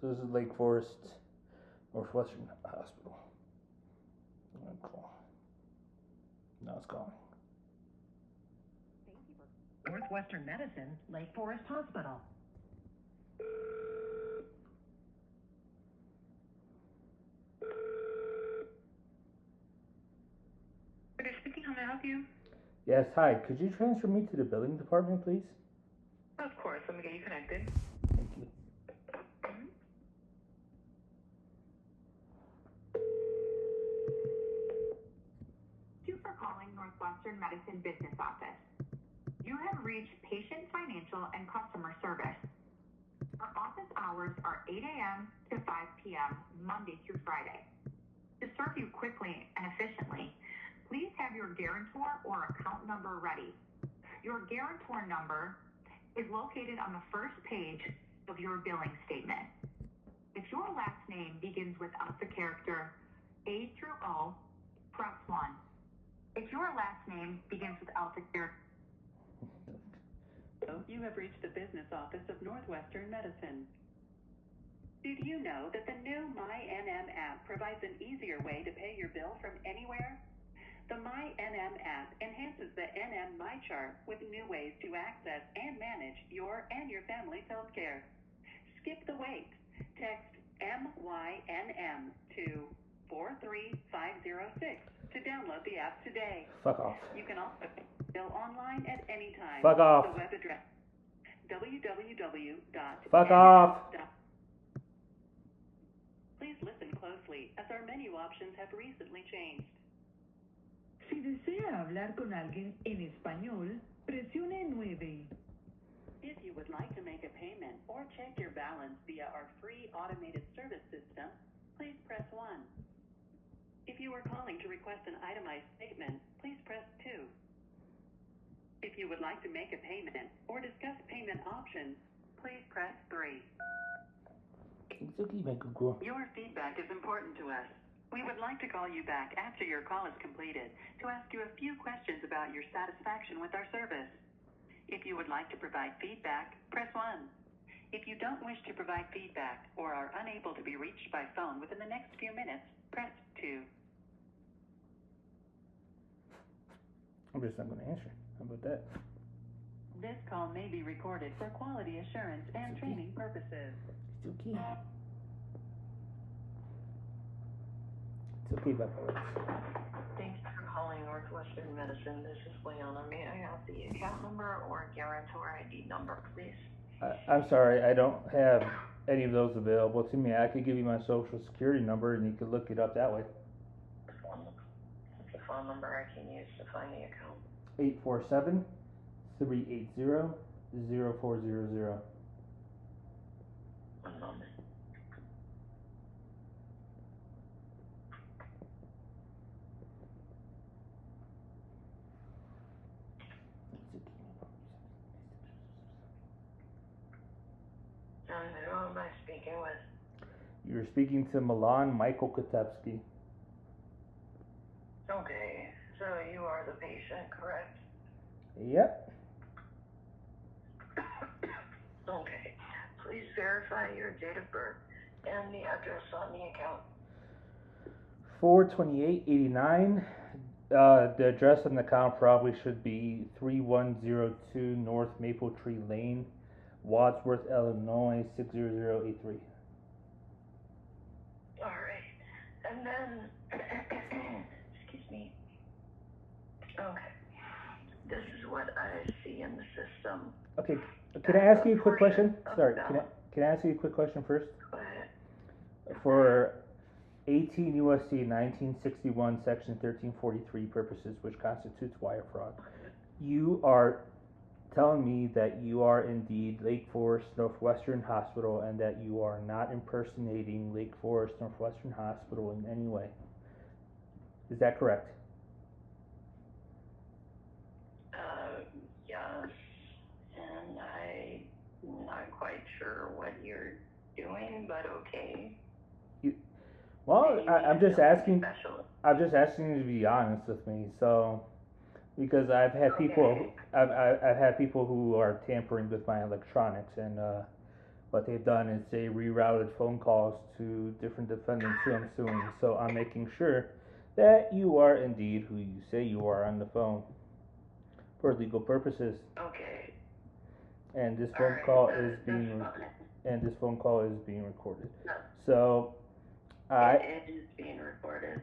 So this is Lake Forest, Northwestern Hospital. Cool. Now it's calling. Thank you for Northwestern Medicine, Lake Forest Hospital. Speaking, how may I help you? Yes, hi. Could you transfer me to the billing department, please? Of course, let me get you connected. Thank you. Thank you for calling Northwestern Medicine Business Office. You have reached Patient Financial and Customer Service. Our office hours are 8 a.m. to 5 p.m. Monday through Friday. To serve you quickly and efficiently, please have your guarantor or account number ready. Your guarantor number is located on the first page of your billing statement. If your last name begins without the character A through O, press 1. If your last name begins without the character... You have reached the business office of Northwestern Medicine. Did you know that the new MyNM app provides an easier way to pay your bill from anywhere? The MyNM app enhances the NM MyChart with new ways to access and manage your and your family's health care. Skip the wait. Text MYNM to 43506 to download the app today. Fuck off. You can also pay your bill online at any time. Fuck off. The web address www. Fuck off. Please listen closely as our menu options have recently changed. Si desea hablar con alguien en español, presione 9. If you would like to make a payment or check your balance via our free automated service system, please press 1. If you are calling to request an itemized statement, please press 2. If you would like to make a payment or discuss payment options, please press 3. Your feedback is important to us. We would like to call you back after your call is completed to ask you a few questions about your satisfaction with our service. If you would like to provide feedback, press 1. If you don't wish to provide feedback or are unable to be reached by phone within the next few minutes, press 2. I'm just not going to answer. How about that? This call may be recorded for quality assurance and training purposes. It's okay. It's okay, Papa. Thanks for calling Northwestern Medicine. This is Leona. May I have the account number or guarantor ID number, please? I'm sorry, I don't have any of those available to me. I could give you my social security number and you could look it up that way. What's the phone number I can use to find the account? 847-380-0400. One moment. Who am I speaking with? You're speaking to Milan Michael Kotevsky. Okay, so you are the patient, correct? Yep. Okay, please verify your date of birth and the address on the account. 42889. The address on the account probably should be 3102 North Maple Tree Lane, Wadsworth, Illinois 60083. All right, and then, excuse me. Okay, this is what I see in the system. Okay, can I ask you a quick question? Sorry, can I ask you a quick question first? Go ahead. For 18 U.S.C. 1961, Section 1343 purposes, which constitutes wire fraud, you are telling me that you are indeed Lake Forest Northwestern Hospital and that you are not impersonating Lake Forest Northwestern Hospital in any way. Is that correct? Yes, and I'm not quite sure what you're doing, but okay. Well, I'm just asking. Special. I'm just asking you to be honest with me. So, because I've had people, I've had people who are tampering with my electronics, and what they've done is they rerouted phone calls to different defendants who I'm suing. So I'm making sure that you are indeed who you say you are on the phone for legal purposes. Okay. And this All phone right, call that- is being that's fine. and this phone call is being recorded. No. So It is being recorded.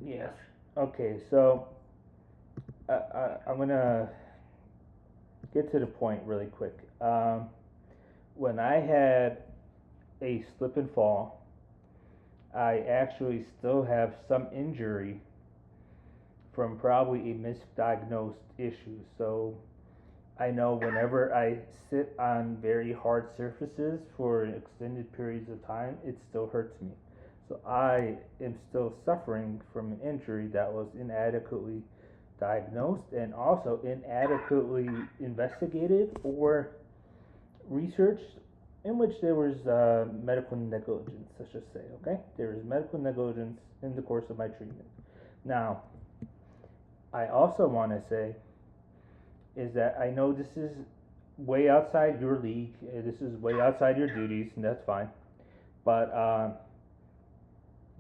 yes. Okay, so I'm gonna get to the point really quick. When I had a slip and fall, I actually still have some injury from probably a misdiagnosed issue. So I know whenever I sit on very hard surfaces for extended periods of time, it still hurts me. So I am still suffering from an injury that was inadequately diagnosed and also inadequately investigated or researched, in which there was medical negligence, let's just say, okay? There is medical negligence in the course of my treatment. Now, I also want to say is that I know this is way outside your league, this is way outside your duties, and that's fine. But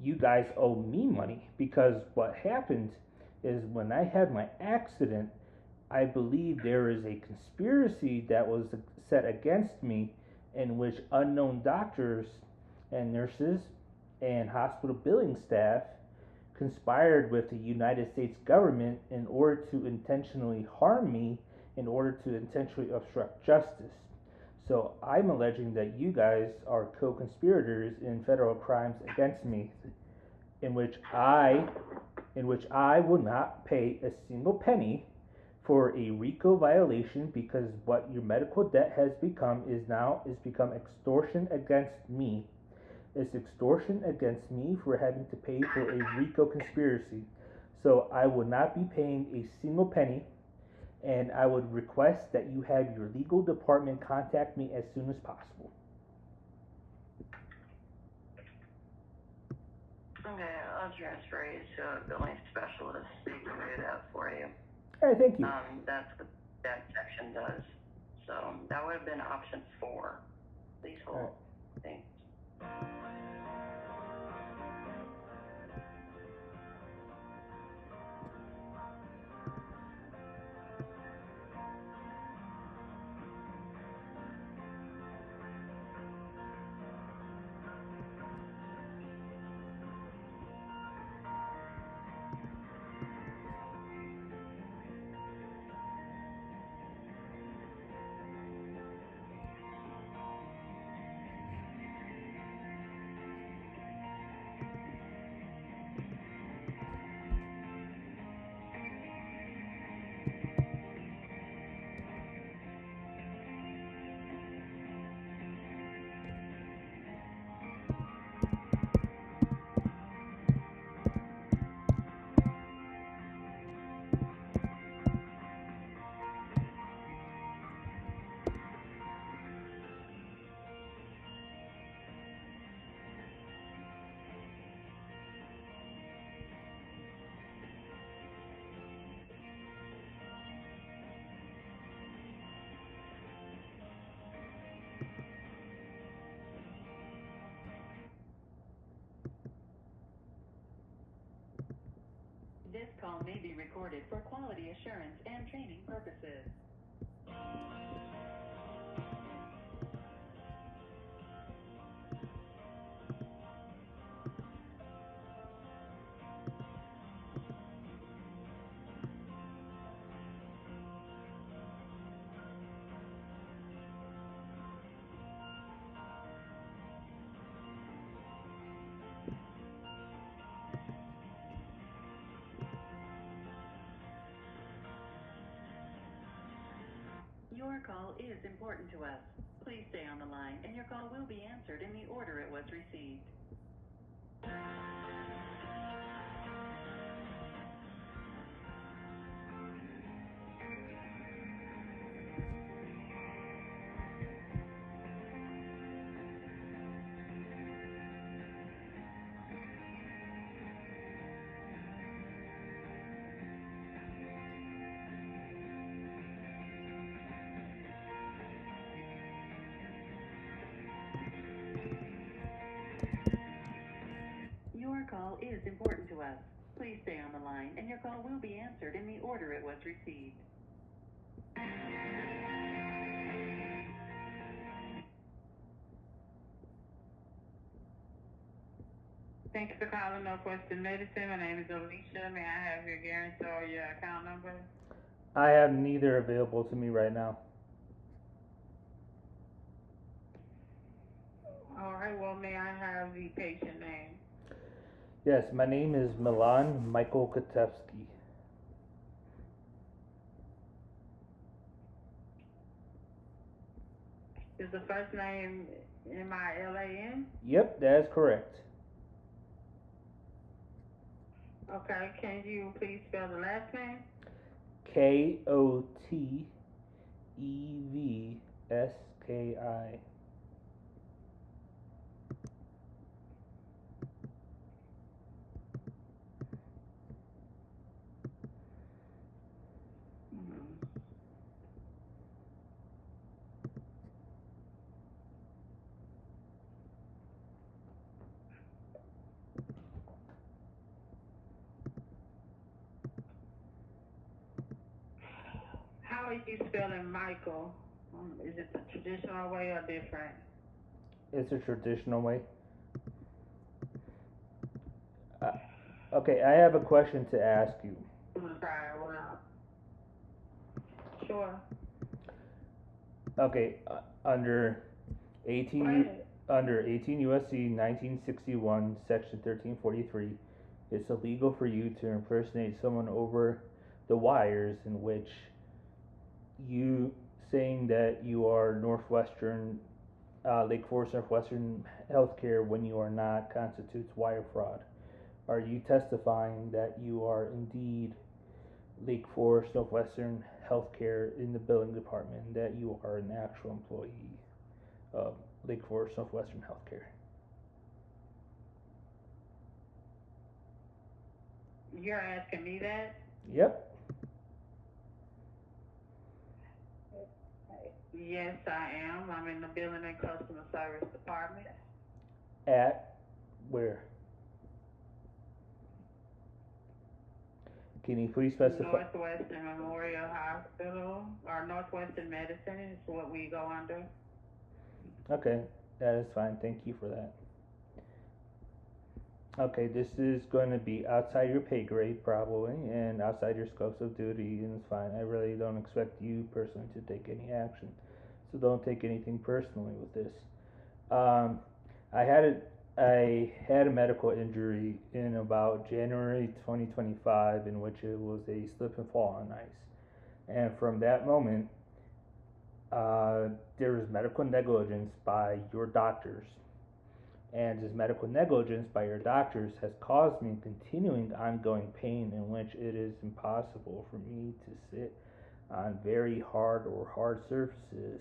you guys owe me money because what happened is when I had my accident, I believe there is a conspiracy that was set against me in which unknown doctors and nurses and hospital billing staff conspired with the United States government in order to intentionally harm me, in order to intentionally obstruct justice. So I'm alleging that you guys are co-conspirators in federal crimes against me, in which I will not pay a single penny for a RICO violation, because what your medical debt has become is become extortion against me. It's extortion against me for having to pay for a RICO conspiracy. So I will not be paying a single penny, and I would request that you have your legal department contact me as soon as possible. Okay, I'll transfer you to a billing specialist. They can do that for you. All right, thank you. That's what that section does. So that would have been option 4. These whole things. This call may be recorded for quality assurance and training purposes. Your call is important to us. Please stay on the line, and your call will be answered in the order it was received. call is important to us. Please stay on the line, and your call will be answered in the order it was received. Thank you for calling Northwestern Medicine. My name is Alicia. May I have your guarantee or your account number? I have neither available to me right now. All right, well, may I have the patient name? Yes, my name is Milan Michael Katevsky. Is the first name Milan? Yep, that is correct. Okay, can you please spell the last name? Kotevski. How are you spelling Michael? Is it the traditional way or different? It's a traditional way. Okay, I have a question to ask you. Sure. Okay, under 18 USC 1961 section 1343, it's illegal for you to impersonate someone over the wires, in which you saying that you are Northwestern Lake Forest Northwestern Healthcare when you are not constitutes wire fraud. Are you testifying that you are indeed Lake Forest Northwestern Healthcare in the billing department, that you are an actual employee of Lake Forest Northwestern Healthcare? You're asking me that? Yep. Yes, I am. I'm in the billing and customer service department. At where? Can you please specify? Northwestern Memorial Hospital, or Northwestern Medicine is what we go under. Okay, that is fine. Thank you for that. Okay, this is going to be outside your pay grade probably, and outside your scopes of duty, and it's fine. I really don't expect you personally to take any action, so don't take anything personally with this. I had a medical injury in about January 2025, in which it was a slip and fall on ice, and from that moment, there was medical negligence by your doctors. And this medical negligence by your doctors has caused me continuing ongoing pain, in which it is impossible for me to sit on very hard or hard surfaces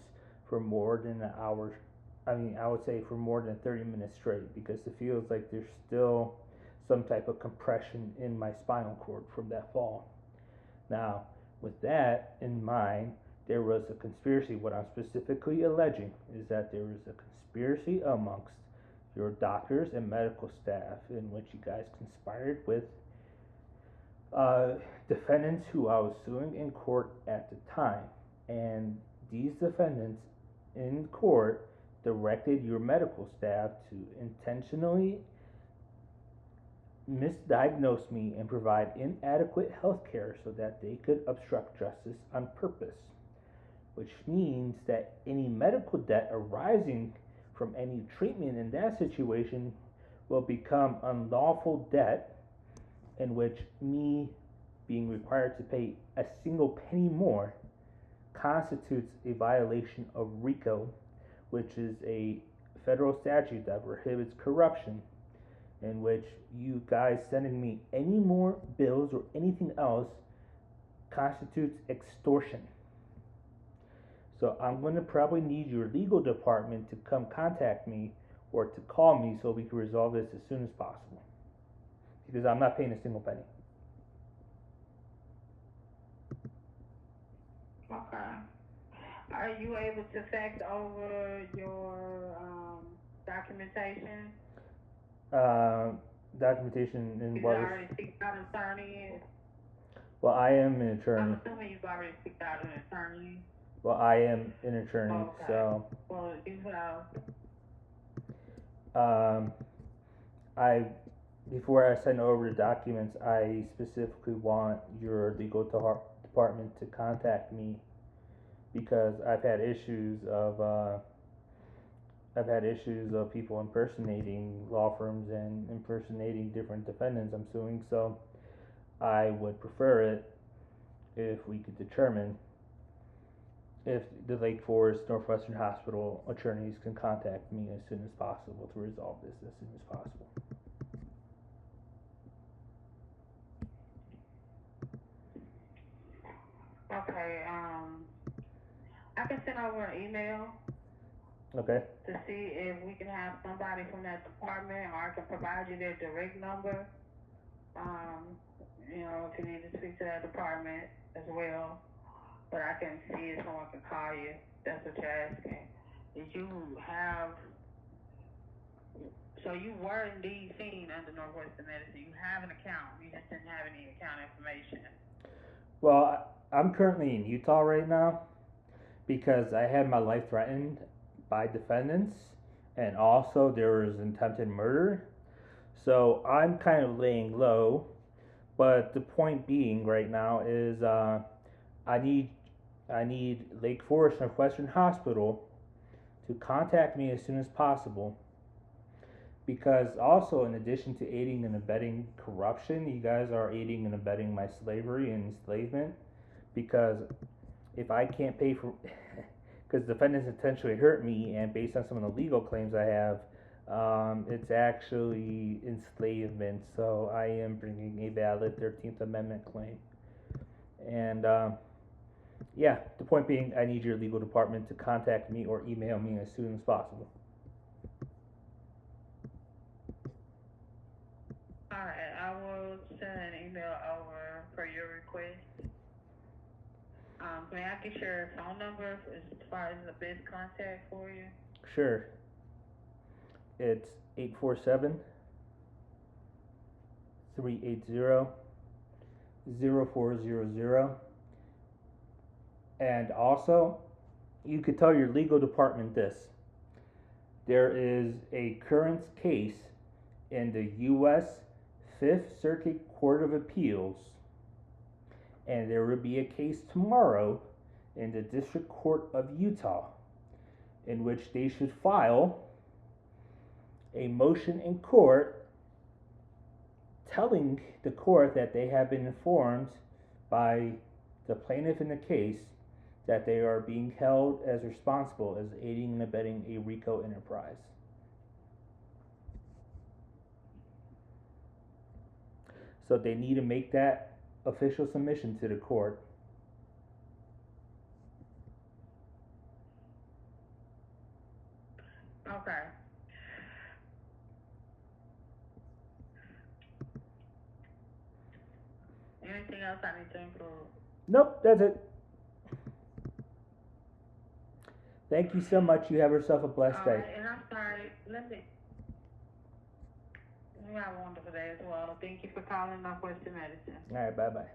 for more than an hour. I would say for more than 30 minutes straight, because it feels like there's still some type of compression in my spinal cord from that fall. Now, with that in mind, there was a conspiracy. What I'm specifically alleging is that there was a conspiracy amongst your doctors and medical staff, in which you guys conspired with defendants who I was suing in court at the time. And these defendants in court directed your medical staff to intentionally misdiagnose me and provide inadequate health care so that they could obstruct justice on purpose, which means that any medical debt arising from any treatment in that situation will become unlawful debt, in which me being required to pay a single penny more constitutes a violation of RICO, which is a federal statute that prohibits corruption, in which you guys sending me any more bills or anything else constitutes extortion. So I'm going to probably need your legal department to come contact me or to call me so we can resolve this as soon as possible, because I'm not paying a single penny. Okay. Are you able to fax over your documentation? Documentation in You've what was, already picked out an attorney. well, I am an I'm attorney. assuming you've already picked out an attorney. Well, I am an attorney, Okay. so, Well, you have, before I send over the documents, I specifically want your legal department to contact me because I've had issues of people impersonating law firms and impersonating different defendants I'm suing, so I would prefer it if we could determine if the Lake Forest Northwestern Hospital attorneys can contact me as soon as possible to resolve this as soon as possible. okay, I can send over an email Okay? to see if we can have somebody from that department, or I can provide you their direct number. You know, if you need to speak to that department as well. But I can see if someone can call you. That's what you're asking. Did you have, so you were indeed seen under Northwestern Medicine. You have an account. You just didn't have any account information. Well, I'm currently in Utah right now because I had my life threatened by defendants, and also there was attempted murder. So I'm kind of laying low, but the point being right now is I need Lake Forest Northwestern Hospital to contact me as soon as possible, because also in addition to aiding and abetting corruption, you guys are aiding and abetting my slavery and enslavement, because if I can't pay for because defendants intentionally hurt me, and based on some of the legal claims I have, it's actually enslavement, so I am bringing a valid 13th Amendment claim. And yeah, the point being, I need your legal department to contact me or email me as soon as possible. Alright, I will send an email over for your request. May I get your phone number as far as the best contact for you? Sure. It's 847-380-0400. And also, you could tell your legal department this. There is a current case in the U.S. 5th Circuit Court of Appeals, and there will be a case tomorrow in the District Court of Utah, in which they should file a motion in court telling the court that they have been informed by the plaintiff in the case that they are being held as responsible as aiding and abetting a RICO enterprise. So they need to make that official submission to the court. Okay. Anything else I need to include? Nope, that's it. Thank you so much. You have yourself a blessed day. Alright, and I'm sorry, you have a wonderful day as well. Thank you for calling Northwestern Medicine. All right, bye-bye.